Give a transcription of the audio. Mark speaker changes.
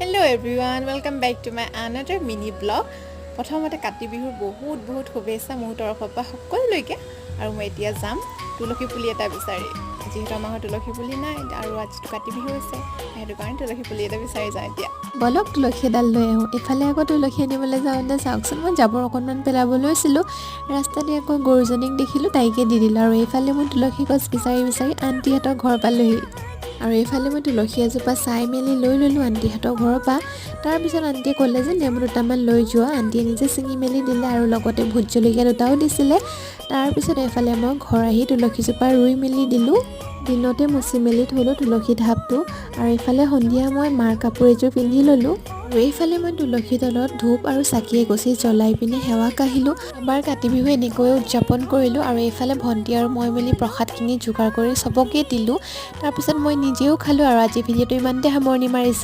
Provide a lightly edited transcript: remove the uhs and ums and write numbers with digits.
Speaker 1: Hello everyone, welcome back to my another mini vlog. প্ৰথমতে কাতি বিহুৰ বহুত শুভেচ্ছা মোৰ তৰফৰ পৰা সকলোলৈকে আৰু মই এতিয়া যাম তুলসী পুলি এটা বিচাৰি যিহেতু আমাৰ তুলসী পুলি নাই আৰু আজি কাতি বিহু আছে সেইটো কাৰণে তুলসী পুলি এটা বিচাৰি যাওঁ এতিয়া
Speaker 2: বলক তুলসী এডাল লৈ আহোঁ এফালে আকৌ তুলসী আনিবলৈ যাওঁতে চাওকচোন মই জাবৰ অকণমান পেলাব লৈছিলোঁ ৰাস্তাতে আকৌ গৰুজনীক দেখিলোঁ তাইকে দি দিলোঁ আৰু এইফালে মই তুলসী গছ বিচাৰি আণ্টিহঁতৰ ঘৰ পালোহি আৰু এইফালে মই তুলসী এজোপা চাই মেলি লৈ ল'লোঁ আণ্টিহঁতৰ ঘৰৰ পৰা তাৰপিছত আণ্টিয়ে ক'লে যে নেমু দুটামান লৈ যোৱা আণ্টিয়ে নিজে ছিঙি মেলি দিলে আৰু লগতে ভোট জলকীয়া দুটাও দিছিলে তাৰপিছত এইফালে মই ঘৰ আহি তুলসীজোপা ৰুই মেলি দিলোঁ দিনতে মুচি মেলি থ'লোঁ তুলসী ঢাপটো আৰু এইফালে সন্ধিয়া মই মাৰ কাপোৰ এযোৰ পিন্ধি ল'লোঁ আৰু এইফালে মই তুলসী তলত ধূপ আৰু চাকি এগছি জ্বলাই পিনে সেৱা কাঢ়িলোঁ এবাৰ কাতি বিহু এনেকৈয়ে উদযাপন কৰিলোঁ আৰু এইফালে ভণ্টি আৰু মই মেলি প্ৰসাদখিনি যোগাৰ কৰি চবকে দিলোঁ তাৰপিছত মই নিজেও খালোঁ আৰু আজি ভিডিঅ'টো ইমানতে সামৰণি মাৰিছোঁ।